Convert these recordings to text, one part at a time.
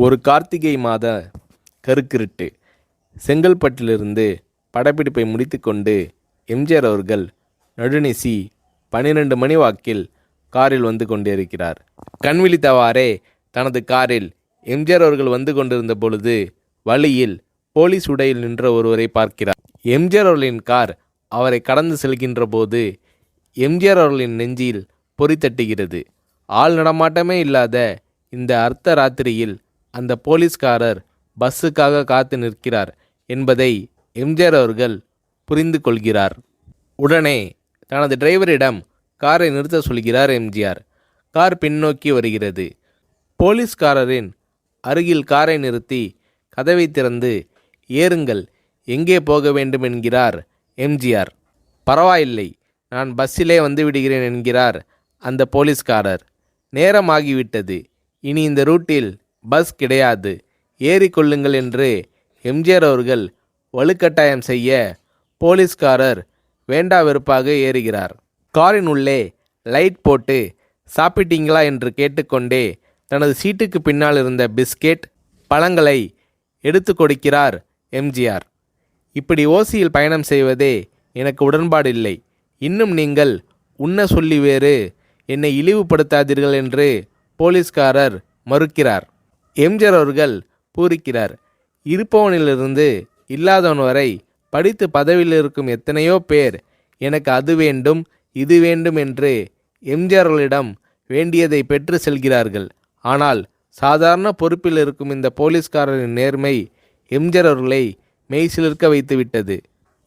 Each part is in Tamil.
ஒரு கார்த்திகை மாத கருக்கிருட்டு. செங்கல்பட்டிலிருந்து படப்பிடிப்பை முடித்துக்கொண்டு எம்ஜிஆர் அவர்கள் நடுநிசி 12 மணி வாக்கில் காரில் வந்து கொண்டிருக்கிறார். கண் விழித்தவாறே தனது காரில் எம்ஜிஆர் அவர்கள் வந்து கொண்டிருந்த பொழுது வழியில் போலீஸ் உடையில் நின்ற ஒருவரை பார்க்கிறார். எம்ஜிஆர் அவர்களின் கார் அவரை கடந்து செல்கின்ற போது எம்ஜிஆர் அவர்களின் நெஞ்சில் பொறி தட்டுகிறது. ஆள் நடமாட்டமே இல்லாத இந்த அர்த்த ராத்திரியில் அந்த போலீஸ்காரர் பஸ்ஸுக்காக காத்து நிற்கிறார் என்பதை எம்ஜிஆர் அவர்கள் புரிந்து கொள்கிறார். உடனே தனது டிரைவரிடம் காரை நிறுத்த சொல்கிறார் எம்ஜிஆர். கார் பின்னோக்கி வருகிறது. போலீஸ்காரரின் அருகில் காரை நிறுத்தி கதவை திறந்து ஏறுங்கள், எங்கே போக வேண்டும் என்கிறார் எம்ஜிஆர். பரவாயில்லை, நான் பஸ்ஸிலே வந்து விடுகிறேன் என்கிறார் அந்த போலீஸ்காரர். நேரமாகிவிட்டது, இனி இந்த ரூட்டில் பஸ் கிடையாது, ஏறிக்கொள்ளுங்கள் என்று எம்ஜிஆர் அவர்கள் வலுக்கட்டாயம் செய்ய போலீஸ்காரர் வேண்டா வெறுப்பாக ஏறுகிறார். காரின் உள்ளே லைட் போட்டு சாப்பிட்டீங்களா என்று கேட்டுக்கொண்டே தனது சீட்டுக்கு பின்னால் இருந்த பிஸ்கெட் பழங்களை எடுத்து கொடுக்கிறார் எம்ஜிஆர். இப்படி ஓசியில் பயணம் செய்வதே எனக்கு உடன்பாடில்லை. இன்னும் நீங்கள் உண்ண சொல்லி வேறு என்னை இழிவுபடுத்தாதீர்கள் என்று போலீஸ்காரர் மறுக்கிறார். எம்ஜிஆர் அவர்கள் பூரிக்கிறார். இருப்பவனிலிருந்து இல்லாதவன் வரை படித்து பதவியில் இருக்கும் எத்தனையோ பேர் எனக்கு அது வேண்டும் இது வேண்டும் என்று எம்ஜிஆர் அவர்களிடம் வேண்டியதை பெற்று செல்கிறார்கள். ஆனால் சாதாரண பொறுப்பில் இருக்கும் இந்த போலீஸ்காரரின் நேர்மை எம்ஜிஆர் அவர்களை மெய்சிலிர்க்க வைத்துவிட்டது.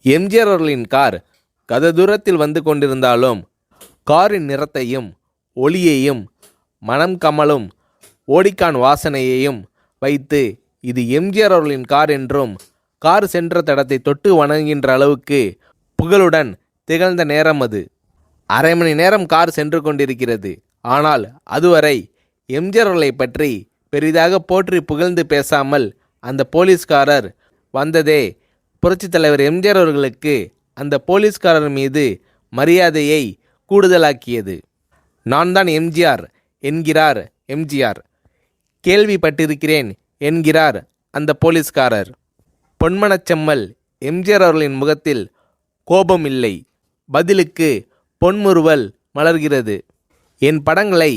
எம்ஜிஆர் அவர்களின் கார் கத தூரத்தில் வந்து கொண்டிருந்தாலும் காரின் நிறத்தையும் ஒளியையும் மனம் கமலும் ஓடிக்கான் வாசனையையும் வைத்து இது எம்ஜிஆர் அவர்களின் கார் என்றும் கார் சென்ற தடத்தை தொட்டு வணங்குகின்ற அளவுக்கு புகழுடன் திகழ்ந்த நேரம் அது. அரை மணி நேரம் கார் சென்று கொண்டிருக்கிறது. ஆனால் அதுவரை எம்ஜிஆர் அவர்களை பற்றி பெரிதாக போற்றி புகழ்ந்து பேசாமல் அந்த போலீஸ்காரர் வந்ததே புரட்சித் தலைவர் எம்ஜிஆர் அவர்களுக்கு அந்த போலீஸ்காரர் மீது மரியாதையை கூடுதலாக்கியது. நான் தான் எம்ஜிஆர் என்கிறார் எம்ஜிஆர். கேள்விப்பட்டிருக்கிறேன் என்கிறார் அந்த போலீஸ்காரர். பொன்மனச்செம்மல் எம்ஜிஆர் அவர்களின் முகத்தில் கோபம் இல்லை, பதிலுக்கு பொன்முறுவல் மலர்கிறது. என் படங்களை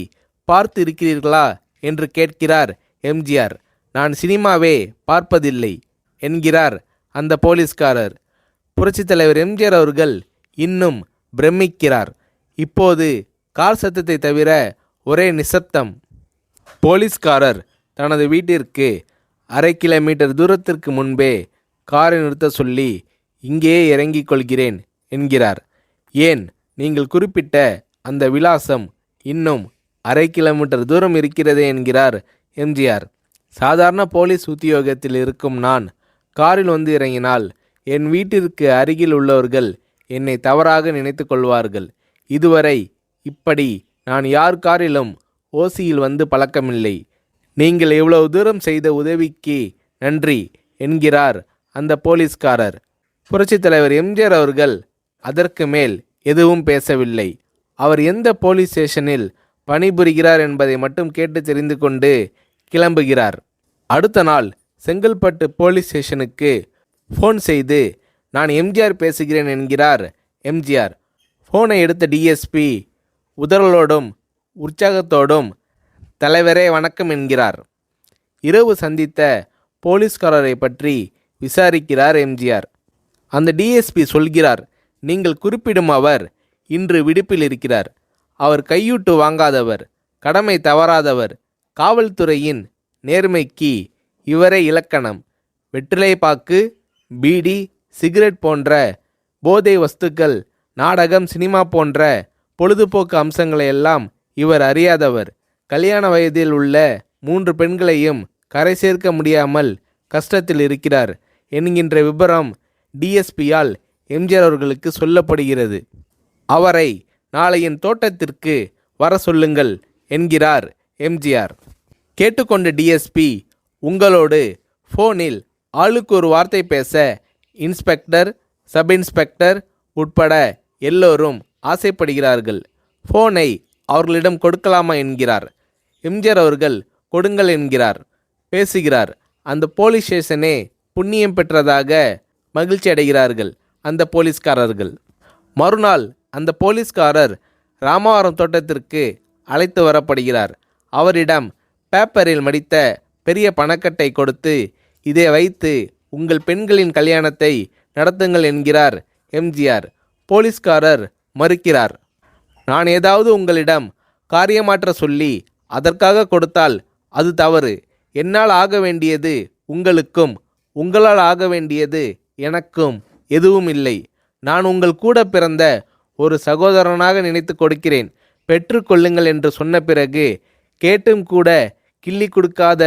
பார்த்து இருக்கிறீர்களா என்று கேட்கிறார் எம்ஜிஆர். நான் சினிமாவே பார்ப்பதில்லை என்கிறார் அந்த போலீஸ்காரர். புரட்சித் தலைவர் எம்ஜிஆர் அவர்கள் இன்னும் பிரமிக்கிறார். இப்போது கார் சத்தத்தை தவிர ஒரே நிசப்தம். போலீஸ்காரர் தனது வீட்டிற்கு 1/2 கிலோமீட்டர் தூரத்திற்கு முன்பே காரை நிறுத்த சொல்லி இங்கேயே இறங்கிக் கொள்கிறேன் என்கிறார். ஏன், நீங்கள் குறிப்பிட்ட அந்த விலாசம் இன்னும் 1/2 கிலோமீட்டர் தூரம் இருக்கிறதே என்கிறார் எம்ஜிஆர். சாதாரண போலீஸ் உத்தியோகத்தில் இருக்கும் நான் காரில் வந்து இறங்கினால் என் வீட்டிற்கு அருகில் உள்ளவர்கள் என்னை தவறாக நினைத்து கொள்வார்கள். இதுவரை இப்படி நான் யார் காரிலும் ஓசியில் வந்து பழக்கமில்லை. நீங்கள் இவ்வளவு தூரம் செய்த உதவிக்கு நன்றி என்கிறார் அந்த போலீஸ்காரர். புரட்சித் தலைவர் எம்ஜிஆர் அவர்கள் அதற்கு மேல் எதுவும் பேசவில்லை. அவர் எந்த போலீஸ் ஸ்டேஷனில் பணிபுரிகிறார் என்பதை மட்டும் கேட்டு தெரிந்து கொண்டு கிளம்புகிறார். அடுத்த நாள் செங்கல்பட்டு போலீஸ் ஸ்டேஷனுக்கு ஃபோன் செய்து நான் எம்ஜிஆர் பேசுகிறேன் என்கிறார் எம்ஜிஆர். ஃபோனை எடுத்த டிஎஸ்பி உதறலோடும் உற்சாகத்தோடும் தலைவரே வணக்கம் என்கிறார். இரவு சந்தித்த போலீஸ்காரரை பற்றி விசாரிக்கிறார் எம்ஜிஆர். அந்த டிஎஸ்பி சொல்கிறார், நீங்கள் குறிப்பிடும் அவர் இன்று விடுப்பில் இருக்கிறார். அவர் கையூட்டு வாங்காதவர், கடமை தவறாதவர். காவல்துறையின் நேர்மைக்கு இவரே இலக்கணம். வெற்றிலை பாக்கு, பீடி, சிகரெட் போன்ற போதை வஸ்துக்கள், நாடகம், சினிமா போன்ற பொழுதுபோக்கு அம்சங்களையெல்லாம் இவர் அறியாதவர். கல்யாண வயதில் உள்ள 3 பெண்களையும் கரை சேர்க்க முடியாமல் கஷ்டத்தில் இருக்கிறார் என்கின்ற விபரம் டிஎஸ்பியால் எம்ஜிஆர் அவர்களுக்கு சொல்லப்படுகிறது. அவரை நாளை என் தோட்டத்திற்கு வர சொல்லுங்கள் என்கிறார் எம்ஜிஆர். கேட்டுக்கொண்ட டிஎஸ்பி உங்களோடு ஃபோனில் ஆளுக்கு ஒரு வார்த்தை பேச இன்ஸ்பெக்டர், சப் இன்ஸ்பெக்டர் உட்பட எல்லோரும் ஆசைப்படுகிறார்கள். ஃபோனை அவர்களிடம் கொடுக்கலாமா என்கிறார். எம்ஜிஆர் அவர்கள் கொடுங்கள் என்கிறார். பேசுகிறார். அந்த போலீஸ் ஸ்டேஷனே புண்ணியம் பெற்றதாக மகிழ்ச்சி அடைகிறார்கள் அந்த போலீஸ்காரர்கள். மறுநாள் அந்த போலீஸ்காரர் ராமவரம் தோட்டத்திற்கு அழைத்து வரப்படுகிறார். அவரிடம் பேப்பரில் மடித்த பெரிய பணக்கட்டை கொடுத்து, இதை வைத்து உங்கள் பெண்களின் கல்யாணத்தை நடத்துங்கள் என்கிறார் எம்ஜிஆர். போலீஸ்காரர் மறுக்கிறார். நான் ஏதாவது உங்களிடம் காரியமாற்ற சொல்லி அதற்காக கொடுத்தால் அது தவறு. என்னால் ஆக வேண்டியது உங்களுக்கும், உங்களால் ஆக வேண்டியது எனக்கும் எதுவும் இல்லை. நான் உங்கள் கூட பிறந்த ஒரு சகோதரனாக நினைத்து கொடுக்கிறேன், பெற்றுக்கொள்ளுங்கள் என்று சொன்ன பிறகு கேட்டும் கூட கிள்ளி கொடுக்காத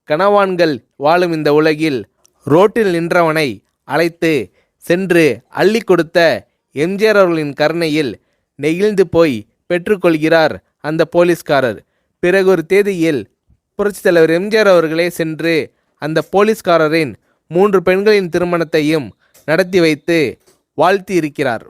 கனவான்கள் வாழும் இந்த உலகில் ரோட்டில் நின்றவனை அழைத்து சென்று அள்ளி கொடுத்த எம்ஜிஆர் அவர்களின் கருணையில் நெகிழ்ந்து போய் பெற்றுக்கொள்கிறார் அந்த போலீஸ்காரர். பிறகு ஒரு தேதியில் புரட்சித் தலைவர் எம்ஜிஆர் அவர்களே சென்று அந்த போலீஸ்காரரின் 3 பெண்களின் திருமணத்தையும் நடத்தி வைத்து வாழ்த்தி இருக்கிறார்.